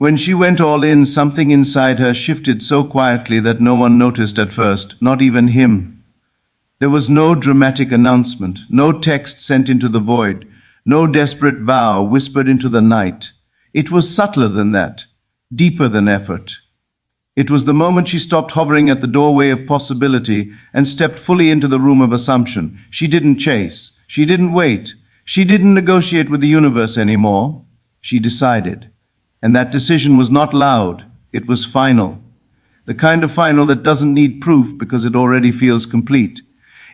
When she went all in, something inside her shifted so quietly that no one noticed at first, not even him. There was no dramatic announcement, no text sent into the void, no desperate vow whispered into the night. It was subtler than that, deeper than effort. It was the moment she stopped hovering at the doorway of possibility and stepped fully into the room of assumption. She didn't chase, she didn't wait, she didn't negotiate with the universe anymore. She decided. And that decision was not loud, it was final. The kind of final that doesn't need proof because it already feels complete.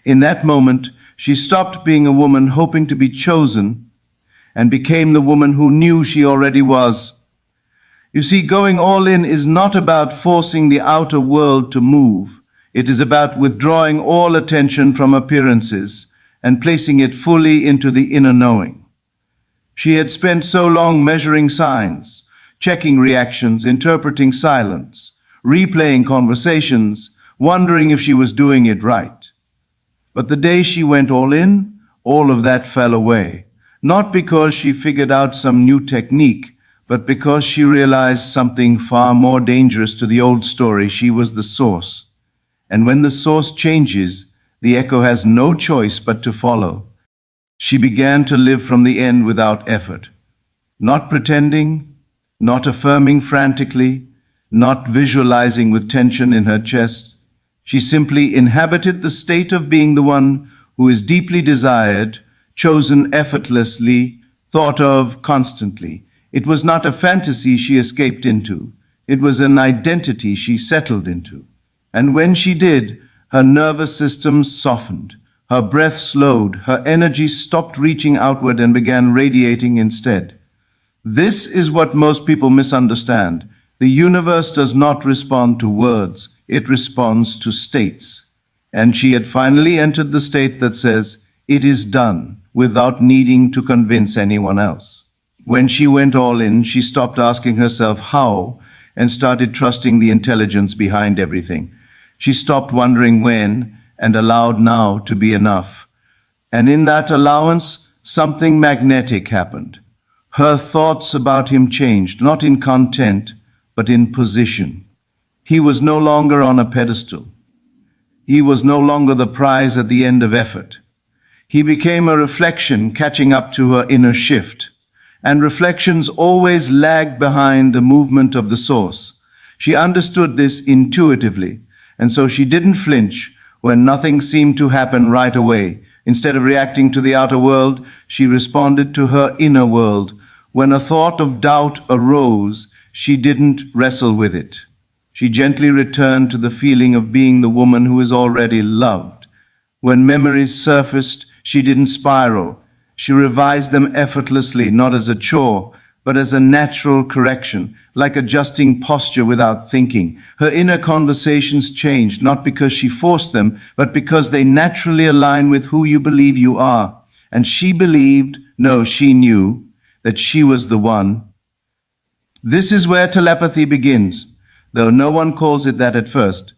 In that moment, she stopped being a woman hoping to be chosen and became the woman who knew she already was. You see, going all in is not about forcing the outer world to move. It is about withdrawing all attention from appearances and placing it fully into the inner knowing. She had spent so long measuring signs, checking reactions, interpreting silence, replaying conversations, wondering if she was doing it right. But the day she went all in, all of that fell away. Not because she figured out some new technique, but because she realized something far more dangerous to the old story. She was the source. And when the source changes, the echo has no choice but to follow. She began to live from the end without effort. Not pretending, not affirming frantically, not visualizing with tension in her chest. She simply inhabited the state of being the one who is deeply desired, chosen effortlessly, thought of constantly. It was not a fantasy she escaped into. It was an identity she settled into. And when she did, her nervous system softened, her breath slowed, her energy stopped reaching outward and began radiating instead. This is what most people misunderstand. The universe does not respond to words, it responds to states. And she had finally entered the state that says, it is done, without needing to convince anyone else. When she went all in, she stopped asking herself how and started trusting the intelligence behind everything. She stopped wondering when and allowed now to be enough. And in that allowance, something magnetic happened. Her thoughts about him changed, not in content, but in position. He was no longer on a pedestal. He was no longer the prize at the end of effort. He became a reflection catching up to her inner shift. And reflections always lag behind the movement of the source. She understood this intuitively, and so she didn't flinch when nothing seemed to happen right away. Instead of reacting to the outer world, she responded to her inner world. When a thought of doubt arose, she didn't wrestle with it. She gently returned to the feeling of being the woman who is already loved. When memories surfaced, she didn't spiral. She revised them effortlessly, not as a chore, but as a natural correction, like adjusting posture without thinking. Her inner conversations changed, not because she forced them, but because they naturally align with who you believe you are. And she believed, no, she knew, that she was the one. This is where telepathy begins, though no one calls it that at first.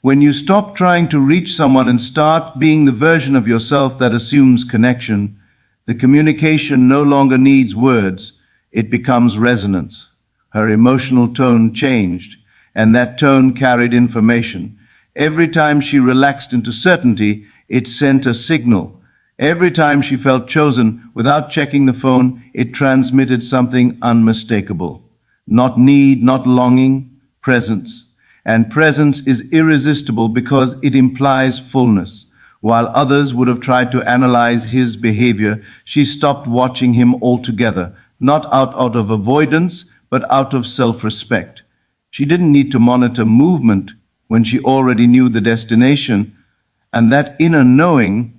When you stop trying to reach someone and start being the version of yourself that assumes connection, the communication no longer needs words, it becomes resonance. Her emotional tone changed, and that tone carried information. Every time she relaxed into certainty, it sent a signal. Every time she felt chosen, without checking the phone, it transmitted something unmistakable. Not need, not longing, presence. And presence is irresistible because it implies fullness. While others would have tried to analyze his behavior, she stopped watching him altogether, not out of avoidance, but out of self-respect. She didn't need to monitor movement when she already knew the destination, and that inner knowing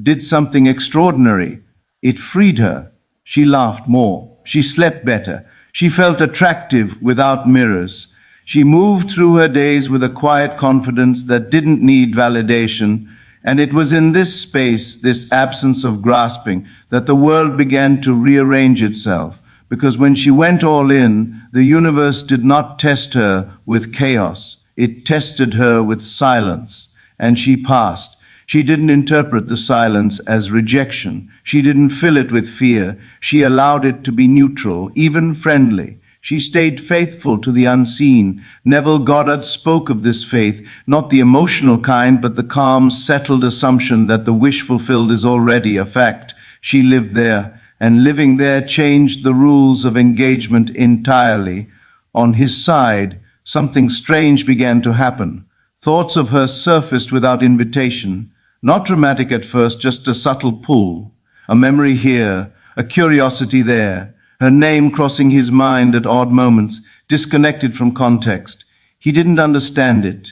did something extraordinary. It freed her. She laughed more. She slept better. She felt attractive without mirrors. She moved through her days with a quiet confidence that didn't need validation. And it was in this space, this absence of grasping, that the world began to rearrange itself. Because when she went all in, the universe did not test her with chaos. It tested her with silence. And she passed. She didn't interpret the silence as rejection. She didn't fill it with fear. She allowed it to be neutral, even friendly. She stayed faithful to the unseen. Neville Goddard spoke of this faith, not the emotional kind, but the calm, settled assumption that the wish fulfilled is already a fact. She lived there, and living there changed the rules of engagement entirely. On his side, something strange began to happen. Thoughts of her surfaced without invitation, not dramatic at first, just a subtle pull, a memory here, a curiosity there, her name crossing his mind at odd moments, disconnected from context. He didn't understand it.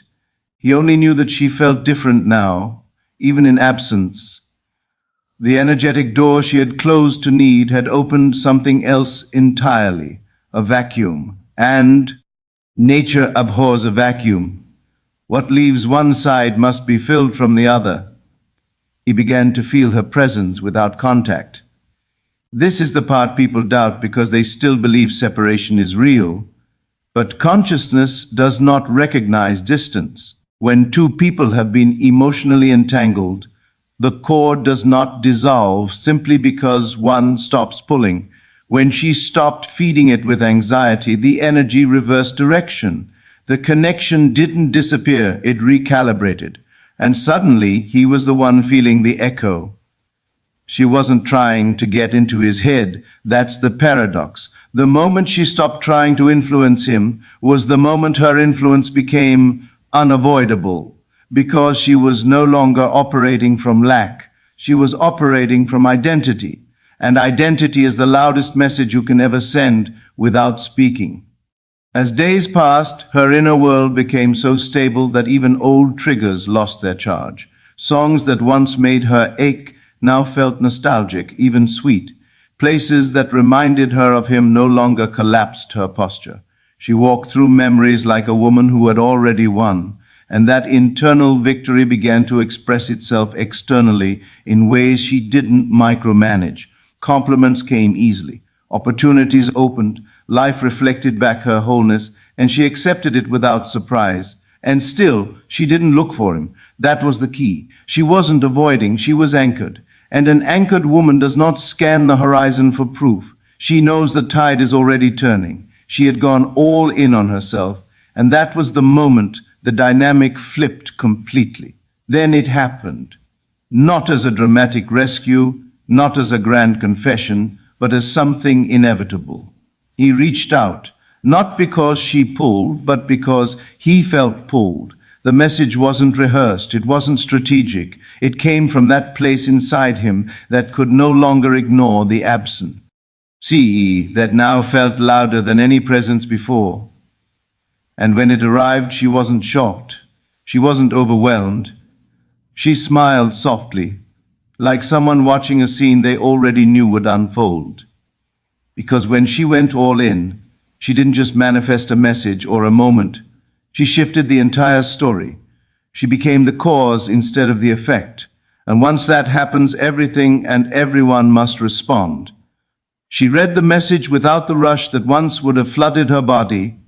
He only knew that she felt different now, even in absence. The energetic door she had closed to need had opened something else entirely, a vacuum. And nature abhors a vacuum. What leaves one side must be filled from the other. He began to feel her presence without contact. This is the part people doubt because they still believe separation is real. But consciousness does not recognize distance. When two people have been emotionally entangled, the cord does not dissolve simply because one stops pulling. When she stopped feeding it with anxiety, the energy reversed direction. The connection didn't disappear, it recalibrated. And suddenly, he was the one feeling the echo. She wasn't trying to get into his head. That's the paradox. The moment she stopped trying to influence him was the moment her influence became unavoidable, because she was no longer operating from lack. She was operating from identity. And identity is the loudest message you can ever send without speaking. As days passed, her inner world became so stable that even old triggers lost their charge. Songs that once made her ache now felt nostalgic, even sweet. Places that reminded her of him no longer collapsed her posture. She walked through memories like a woman who had already won, and that internal victory began to express itself externally in ways she didn't micromanage. Compliments came easily. Opportunities opened. Life reflected back her wholeness, and she accepted it without surprise. And still, she didn't look for him. That was the key. She wasn't avoiding, she was anchored. And an anchored woman does not scan the horizon for proof. She knows the tide is already turning. She had gone all in on herself, and that was the moment the dynamic flipped completely. Then it happened. Not as a dramatic rescue, not as a grand confession, but as something inevitable. He reached out, not because she pulled, but because he felt pulled. The message wasn't rehearsed, it wasn't strategic. It came from that place inside him that could no longer ignore the absent. See, that now felt louder than any presence before. And when it arrived, she wasn't shocked. She wasn't overwhelmed. She smiled softly, like someone watching a scene they already knew would unfold. Because when she went all in, she didn't just manifest a message or a moment. She shifted the entire story. She became the cause instead of the effect. And once that happens, everything and everyone must respond. She read the message without the rush that once would have flooded her body.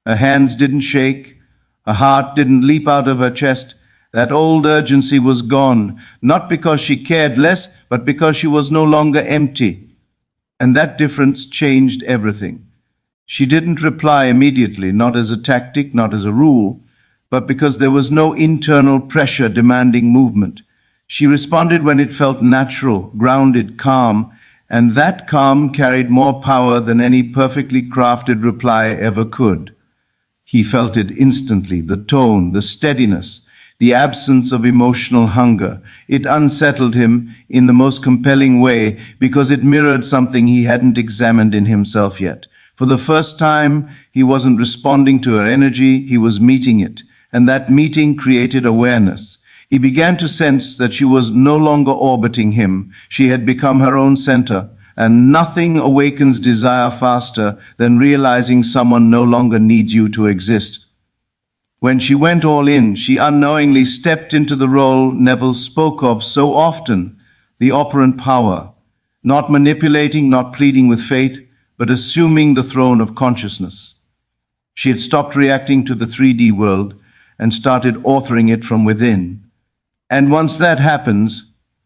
Her hands didn't shake. Her heart didn't leap out of her chest. That old urgency was gone, not because she cared less, but because she was no longer empty. And that difference changed everything. She didn't reply immediately, not as a tactic, not as a rule, but because there was no internal pressure demanding movement. She responded when it felt natural, grounded, calm, and that calm carried more power than any perfectly crafted reply ever could. He felt it instantly, the tone, the steadiness, the absence of emotional hunger. It unsettled him in the most compelling way because it mirrored something he hadn't examined in himself yet. For the first time, he wasn't responding to her energy, he was meeting it, and that meeting created awareness. He began to sense that she was no longer orbiting him. She had become her own center, and nothing awakens desire faster than realizing someone no longer needs you to exist. When she went all in, she unknowingly stepped into the role Neville spoke of so often, the operant power, not manipulating, not pleading with fate, but assuming the throne of consciousness. She had stopped reacting to the 3D world and started authoring it from within. And once that happens,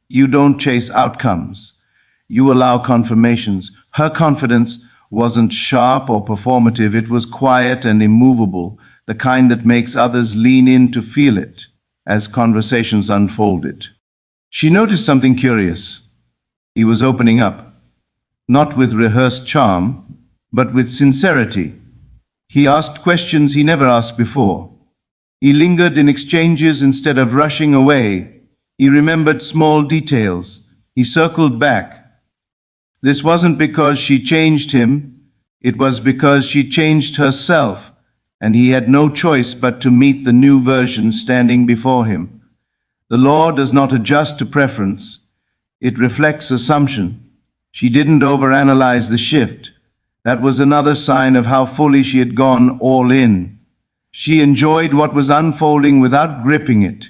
you don't chase outcomes. You allow confirmations. Her confidence wasn't sharp or performative. It was quiet and immovable, the kind that makes others lean in to feel it as conversations unfolded. She noticed something curious. He was opening up, not with rehearsed charm, but with sincerity. He asked questions he never asked before. He lingered in exchanges instead of rushing away. He remembered small details. He circled back. This wasn't because she changed him, it was because she changed herself, and he had no choice but to meet the new version standing before him. The law does not adjust to preference, it reflects assumption. She didn't overanalyze the shift. That was another sign of how fully she had gone all in. She enjoyed what was unfolding without gripping it.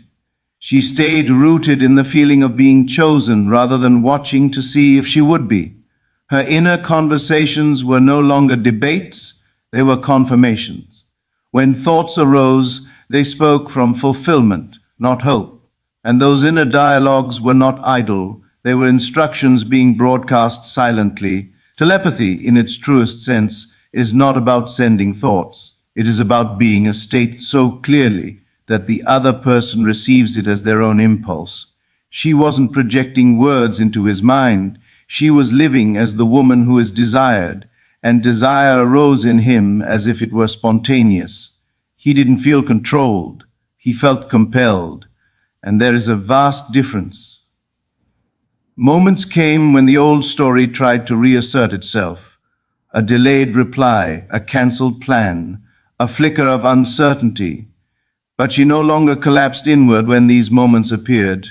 She stayed rooted in the feeling of being chosen rather than watching to see if she would be. Her inner conversations were no longer debates, they were confirmations. When thoughts arose, they spoke from fulfillment, not hope. And those inner dialogues were not idle, they were instructions being broadcast silently. Telepathy, in its truest sense, is not about sending thoughts. It is about being a state so clearly that the other person receives it as their own impulse. She wasn't projecting words into his mind. She was living as the woman who is desired, and desire arose in him as if it were spontaneous. He didn't feel controlled. He felt compelled. And there is a vast difference. Moments came when the old story tried to reassert itself. A delayed reply, a cancelled plan, a flicker of uncertainty. But she no longer collapsed inward when these moments appeared.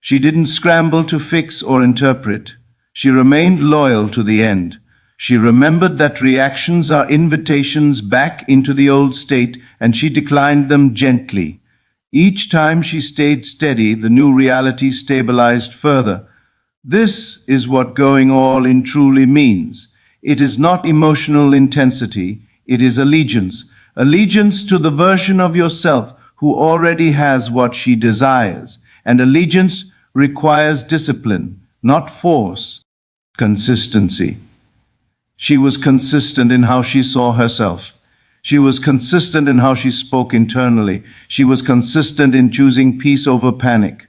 She didn't scramble to fix or interpret. She remained loyal to the end. She remembered that reactions are invitations back into the old state, and she declined them gently. Each time she stayed steady, the new reality stabilized further. This is what going all in truly means. It is not emotional intensity, it is allegiance. Allegiance to the version of yourself who already has what she desires. And allegiance requires discipline, not force. Consistency. She was consistent in how she saw herself. She was consistent in how she spoke internally. She was consistent in choosing peace over panic.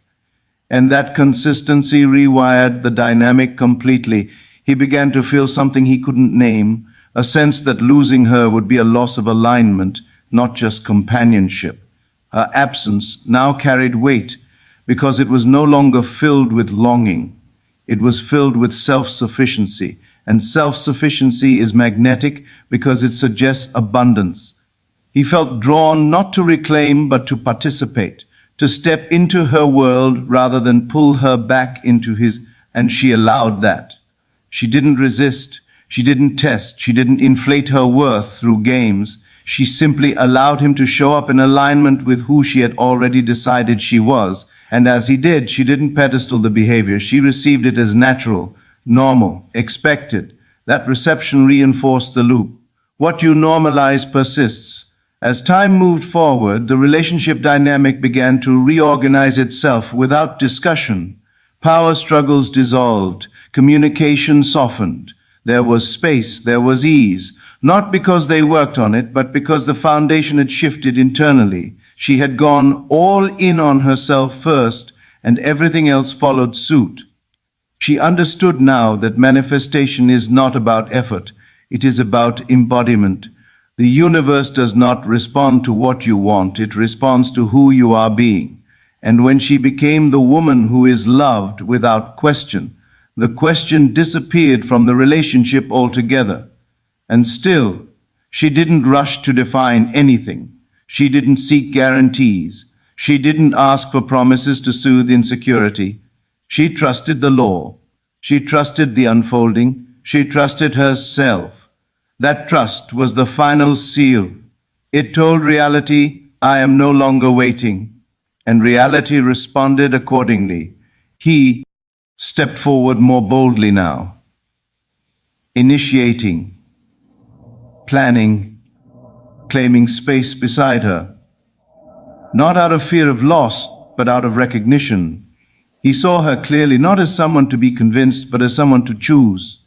And that consistency rewired the dynamic completely. He began to feel something he couldn't name, a sense that losing her would be a loss of alignment, not just companionship. Her absence now carried weight because it was no longer filled with longing. It was filled with self-sufficiency, and self-sufficiency is magnetic because it suggests abundance. He felt drawn not to reclaim but to participate, to step into her world rather than pull her back into his, and she allowed that. She didn't resist, she didn't test, she didn't inflate her worth through games. She simply allowed him to show up in alignment with who she had already decided she was. And as he did, she didn't pedestal the behavior. She received it as natural, normal, expected. That reception reinforced the loop. What you normalize persists. As time moved forward, the relationship dynamic began to reorganize itself without discussion. Power struggles dissolved. Communication softened. There was space, there was ease. Not because they worked on it, but because the foundation had shifted internally. She had gone all in on herself first, and everything else followed suit. She understood now that manifestation is not about effort, it is about embodiment. The universe does not respond to what you want, it responds to who you are being. And when she became the woman who is loved without question, the question disappeared from the relationship altogether. And still, she didn't rush to define anything. She didn't seek guarantees. She didn't ask for promises to soothe insecurity. She trusted the law. She trusted the unfolding. She trusted herself. That trust was the final seal. It told reality, I am no longer waiting. And reality responded accordingly. He stepped forward more boldly now, initiating, planning, claiming space beside her. Not out of fear of loss, but out of recognition. He saw her clearly, not as someone to be convinced, but as someone to choose.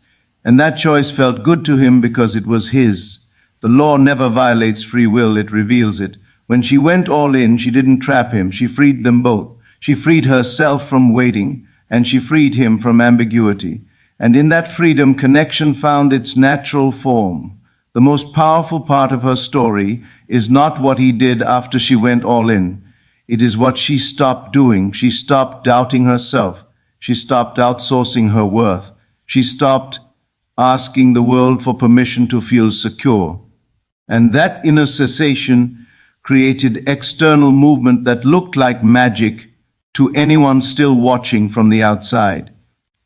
And that choice felt good to him because it was his. The law never violates free will, it reveals it. When she went all in, she didn't trap him, she freed them both. She freed herself from waiting, and she freed him from ambiguity. And in that freedom, connection found its natural form. The most powerful part of her story is not what he did after she went all in. It is what she stopped doing. She stopped doubting herself. She stopped outsourcing her worth. She stopped asking the world for permission to feel secure. And that inner cessation created external movement that looked like magic to anyone still watching from the outside.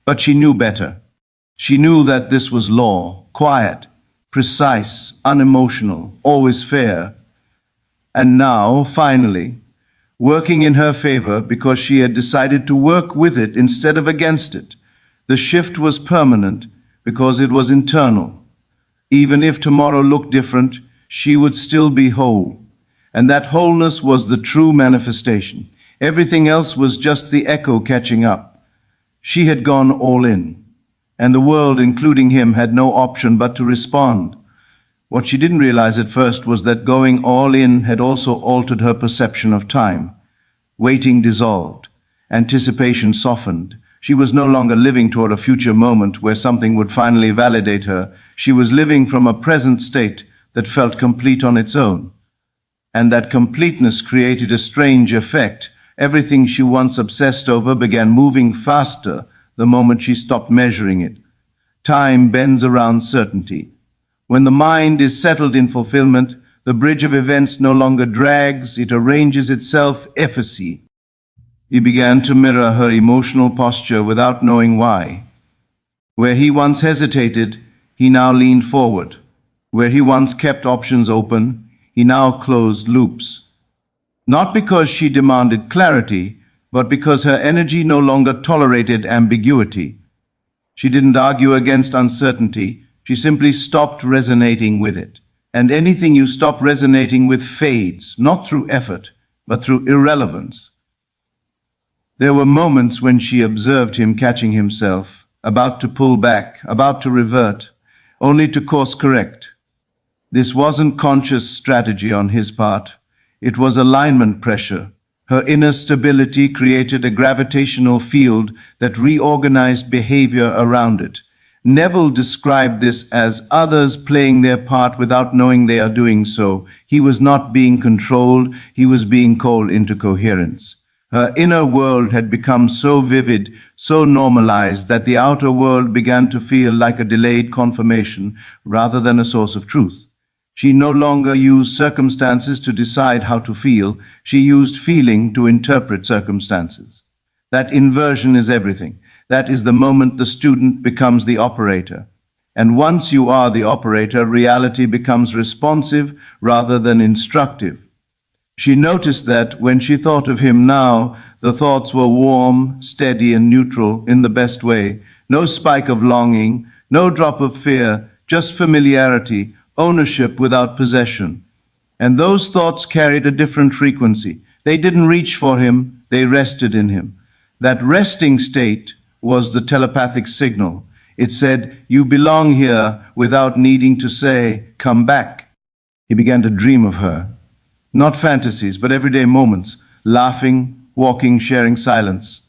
But she knew better. She knew that this was law, quiet, precise, unemotional, always fair. And now, finally, working in her favor because she had decided to work with it instead of against it. The shift was permanent because it was internal. Even if tomorrow looked different, she would still be whole. And that wholeness was the true manifestation. Everything else was just the echo catching up. She had gone all in, and the world, including him, had no option but to respond. What she didn't realize at first was that going all in had also altered her perception of time. Waiting dissolved. Anticipation softened. She was no longer living toward a future moment where something would finally validate her. She was living from a present state that felt complete on its own. And that completeness created a strange effect. Everything she once obsessed over began moving faster the moment she stopped measuring it. Time bends around certainty. When the mind is settled in fulfillment, the bridge of events no longer drags, it arranges itself efficacy. He began to mirror her emotional posture without knowing why. Where he once hesitated, he now leaned forward. Where he once kept options open, he now closed loops. Not because she demanded clarity, but because her energy no longer tolerated ambiguity. She didn't argue against uncertainty, she simply stopped resonating with it. And anything you stop resonating with fades, not through effort, but through irrelevance. There were moments when she observed him catching himself, about to pull back, about to revert, only to course correct. This wasn't conscious strategy on his part. It was alignment pressure. Her inner stability created a gravitational field that reorganized behavior around it. Neville described this as others playing their part without knowing they are doing so. He was not being controlled, he was being called into coherence. Her inner world had become so vivid, so normalized, that the outer world began to feel like a delayed confirmation rather than a source of truth. She no longer used circumstances to decide how to feel, she used feeling to interpret circumstances. That inversion is everything. That is the moment the student becomes the operator. And once you are the operator, reality becomes responsive rather than instructive. She noticed that when she thought of him now, the thoughts were warm, steady, and neutral in the best way. No spike of longing, no drop of fear, just familiarity, ownership without possession. And those thoughts carried a different frequency. They didn't reach for him, they rested in him. That resting state was the telepathic signal. It said, "You belong here," without needing to say, "Come back." He began to dream of her. Not fantasies, but everyday moments, laughing, walking, sharing silence.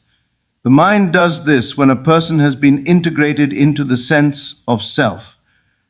The mind does this when a person has been integrated into the sense of self.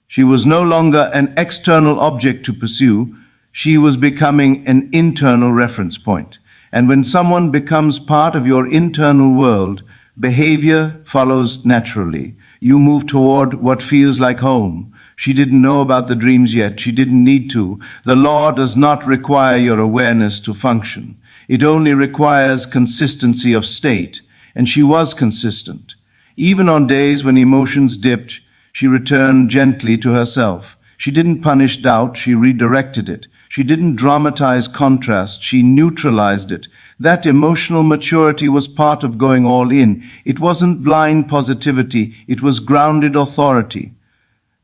She was no longer an external object to pursue, she was becoming an internal reference point. And when someone becomes part of your internal world, behavior follows naturally. You move toward what feels like home. She didn't know about the dreams yet. She didn't need to. The law does not require your awareness to function. It only requires consistency of state. And she was consistent. Even on days when emotions dipped, she returned gently to herself. She didn't punish doubt, she redirected it. She didn't dramatize contrast, she neutralized it. That emotional maturity was part of going all in. It wasn't blind positivity, it was grounded authority.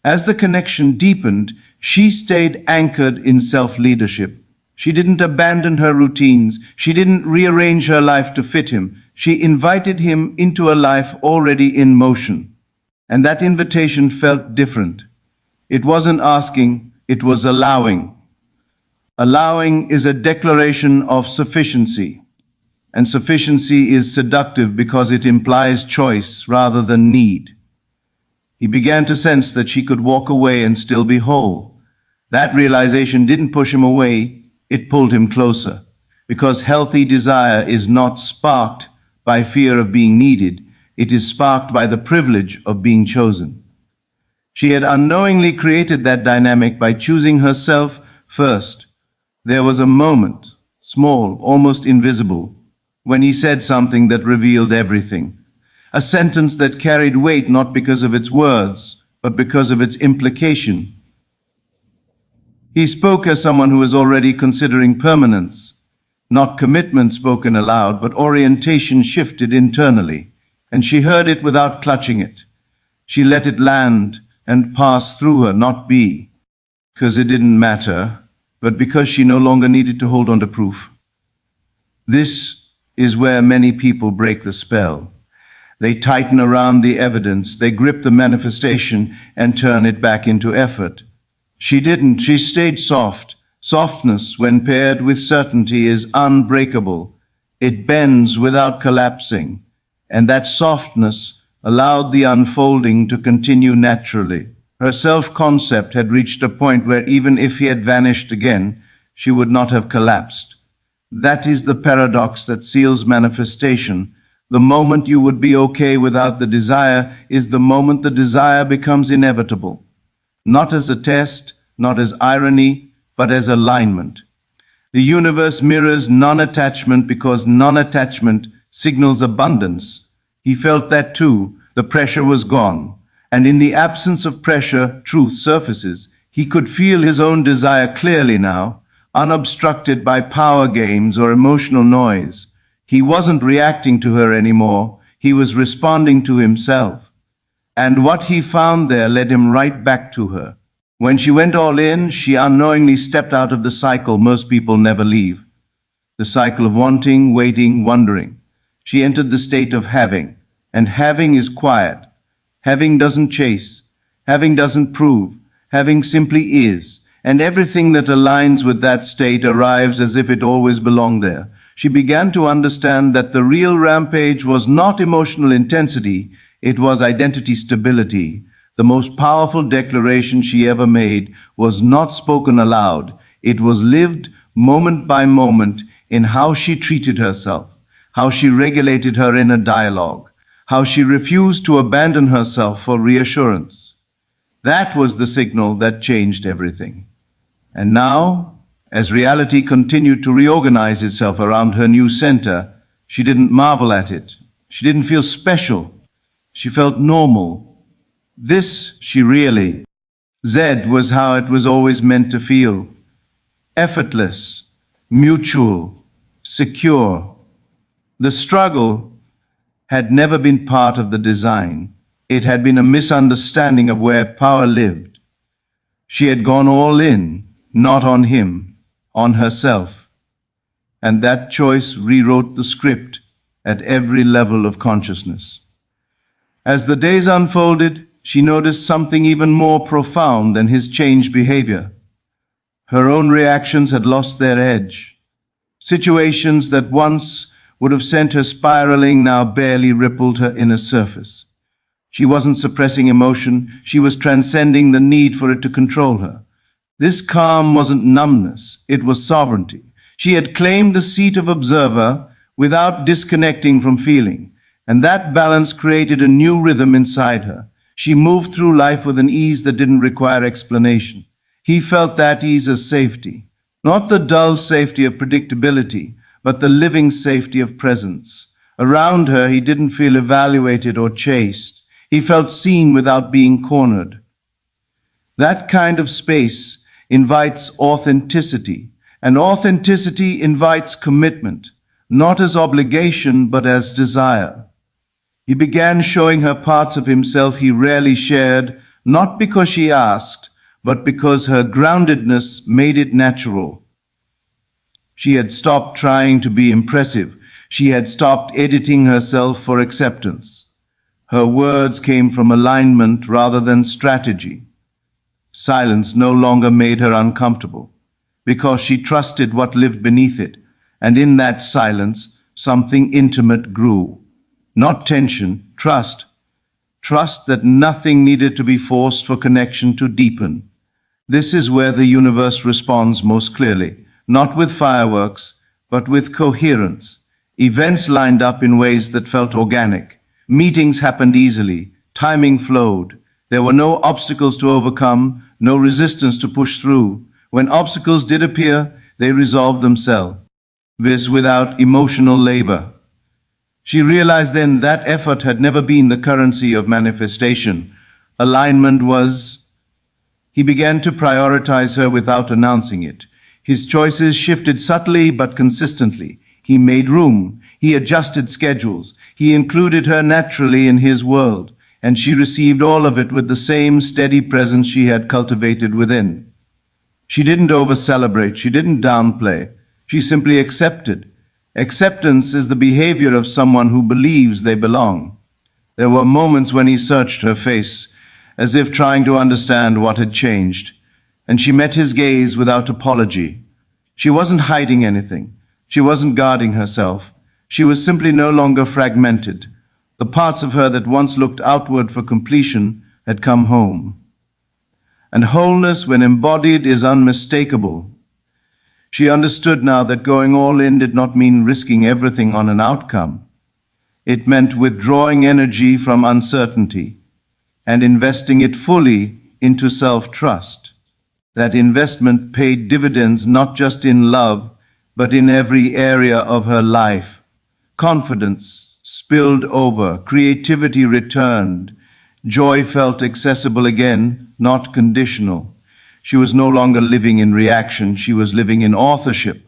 As the connection deepened, she stayed anchored in self-leadership. She didn't abandon her routines. She didn't rearrange her life to fit him. She invited him into a life already in motion. And that invitation felt different. It wasn't asking, it was allowing. Allowing is a declaration of sufficiency, and sufficiency is seductive because it implies choice rather than need. He began to sense that she could walk away and still be whole. That realization didn't push him away, it pulled him closer, because healthy desire is not sparked by fear of being needed, it is sparked by the privilege of being chosen. She had unknowingly created that dynamic by choosing herself first. There was a moment, small, almost invisible, when he said something that revealed everything. A sentence that carried weight not because of its words, but because of its implication. He spoke as someone who was already considering permanence, not commitment spoken aloud, but orientation shifted internally, and she heard it without clutching it. She let it land and pass through her, not be, because it didn't matter, but because she no longer needed to hold on to proof. This is where many people break the spell. They tighten around the evidence, they grip the manifestation and turn it back into effort. She didn't, she stayed soft. Softness, when paired with certainty, is unbreakable. It bends without collapsing, and that softness allowed the unfolding to continue naturally. Her self-concept had reached a point where even if he had vanished again, she would not have collapsed. That is the paradox that seals manifestation. The moment you would be okay without the desire is the moment the desire becomes inevitable. Not as a test, not as irony, but as alignment. The universe mirrors non-attachment because non-attachment signals abundance. He felt that too. The pressure was gone. And in the absence of pressure, truth surfaces. He could feel his own desire clearly now, unobstructed by power games or emotional noise. He wasn't reacting to her anymore. He was responding to himself. And what he found there led him right back to her. When she went all in, she unknowingly stepped out of the cycle most people never leave. The cycle of wanting, waiting, wondering. She entered the state of having. And having is quiet. Having doesn't chase. Having doesn't prove. Having simply is. And everything that aligns with that state arrives as if it always belonged there. She began to understand that the real rampage was not emotional intensity, it was identity stability. The most powerful declaration she ever made was not spoken aloud. It was lived moment by moment in how she treated herself, how she regulated her inner dialogue, how she refused to abandon herself for reassurance. That was the signal that changed everything. And now, as reality continued to reorganize itself around her new center, she didn't marvel at it. She didn't feel special. She felt normal. This she really. Z was how it was always meant to feel. Effortless, mutual, secure. The struggle had never been part of the design. It had been a misunderstanding of where power lived. She had gone all in, not on him, on herself. And that choice rewrote the script at every level of consciousness. As the days unfolded, she noticed something even more profound than his changed behavior. Her own reactions had lost their edge. Situations that once would have sent her spiraling now barely rippled her inner surface. She wasn't suppressing emotion, she was transcending the need for it to control her. This calm wasn't numbness, it was sovereignty. She had claimed the seat of observer without disconnecting from feeling, and that balance created a new rhythm inside her. She moved through life with an ease that didn't require explanation. He felt that ease as safety, not the dull safety of predictability, but the living safety of presence. Around her, he didn't feel evaluated or chased. He felt seen without being cornered. That kind of space invites authenticity, and authenticity invites commitment, not as obligation, but as desire. He began showing her parts of himself he rarely shared, not because she asked, but because her groundedness made it natural. She had stopped trying to be impressive. She had stopped editing herself for acceptance. Her words came from alignment rather than strategy. Silence no longer made her uncomfortable, because she trusted what lived beneath it, and in that silence, something intimate grew. Not tension, trust. Trust that nothing needed to be forced for connection to deepen. This is where the universe responds most clearly, not with fireworks, but with coherence. Events lined up in ways that felt organic. Meetings happened easily. Timing flowed. There were no obstacles to overcome, no resistance to push through. When obstacles did appear, they resolved themselves. This without emotional labor. She realized then that effort had never been the currency of manifestation. Alignment was. He began to prioritize her without announcing it. His choices shifted subtly but consistently. He made room. He adjusted schedules. He included her naturally in his world, and she received all of it with the same steady presence she had cultivated within. She didn't over-celebrate. She didn't downplay. She simply accepted. Acceptance is the behavior of someone who believes they belong. There were moments when he searched her face, as if trying to understand what had changed, and she met his gaze without apology. She wasn't hiding anything. She wasn't guarding herself. She was simply no longer fragmented. The parts of her that once looked outward for completion had come home. And wholeness, when embodied, is unmistakable. She understood now that going all in did not mean risking everything on an outcome. It meant withdrawing energy from uncertainty and investing it fully into self-trust. That investment paid dividends not just in love, but in every area of her life. Confidence spilled over, creativity returned, joy felt accessible again, not conditional. She was no longer living in reaction, she was living in authorship.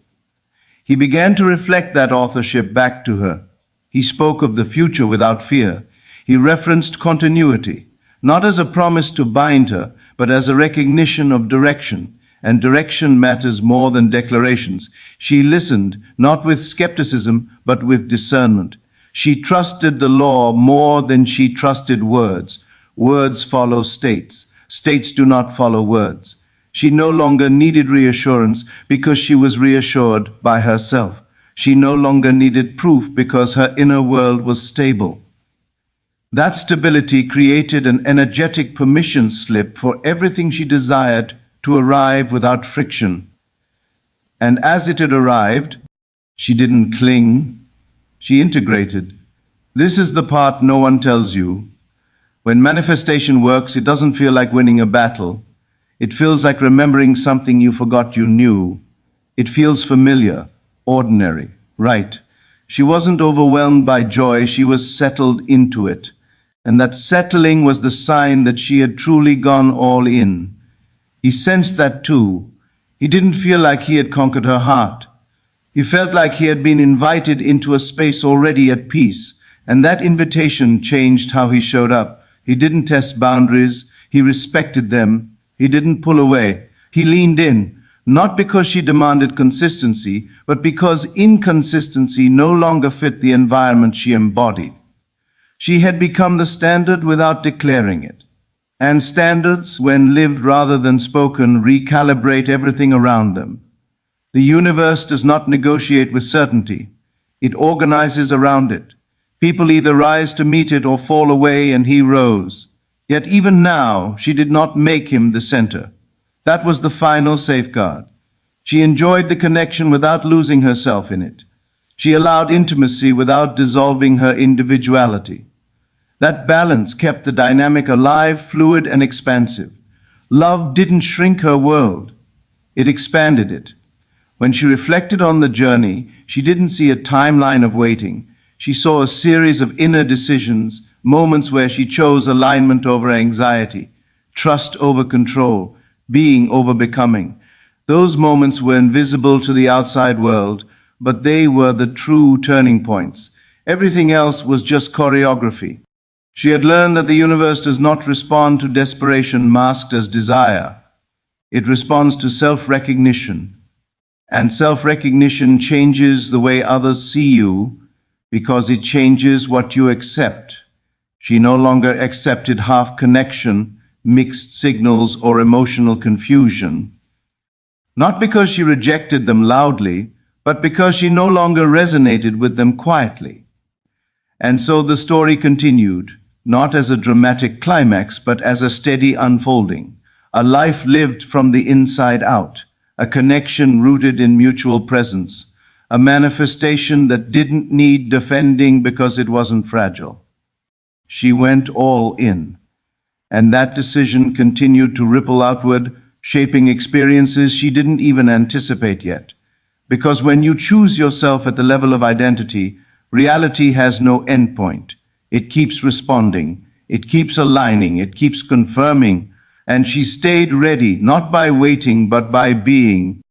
He began to reflect that authorship back to her. He spoke of the future without fear. He referenced continuity, not as a promise to bind her, but as a recognition of direction. And direction matters more than declarations. She listened, not with skepticism, but with discernment. She trusted the law more than she trusted words. Words follow states. States do not follow words. She no longer needed reassurance because she was reassured by herself. She no longer needed proof because her inner world was stable. That stability created an energetic permission slip for everything she desired to arrive without friction. And as it had arrived, she didn't cling, she integrated. This is the part no one tells you. When manifestation works, it doesn't feel like winning a battle. It feels like remembering something you forgot you knew. It feels familiar, ordinary, right. She wasn't overwhelmed by joy, she was settled into it. And that settling was the sign that she had truly gone all in. He sensed that too. He didn't feel like he had conquered her heart. He felt like he had been invited into a space already at peace, and that invitation changed how he showed up. He didn't test boundaries, he respected them. He didn't pull away. He leaned in, not because she demanded consistency, but because inconsistency no longer fit the environment she embodied. She had become the standard without declaring it. And standards, when lived rather than spoken, recalibrate everything around them. The universe does not negotiate with certainty. It organizes around it. People either rise to meet it or fall away, and he rose. Yet even now, she did not make him the center. That was the final safeguard. She enjoyed the connection without losing herself in it. She allowed intimacy without dissolving her individuality. That balance kept the dynamic alive, fluid, and expansive. Love didn't shrink her world. It expanded it. When she reflected on the journey, she didn't see a timeline of waiting. She saw a series of inner decisions, moments where she chose alignment over anxiety, trust over control, being over becoming. Those moments were invisible to the outside world, but they were the true turning points. Everything else was just choreography. She had learned that the universe does not respond to desperation masked as desire. It responds to self-recognition. And self-recognition changes the way others see you because it changes what you accept. She no longer accepted half connection, mixed signals, or emotional confusion. Not because she rejected them loudly, but because she no longer resonated with them quietly. And so the story continued, not as a dramatic climax, but as a steady unfolding, a life lived from the inside out, a connection rooted in mutual presence, a manifestation that didn't need defending because it wasn't fragile. She went all in, and that decision continued to ripple outward, shaping experiences she didn't even anticipate yet. Because when you choose yourself at the level of identity, reality has no endpoint. It keeps responding, it keeps aligning, it keeps confirming, and she stayed ready, not by waiting, but by being,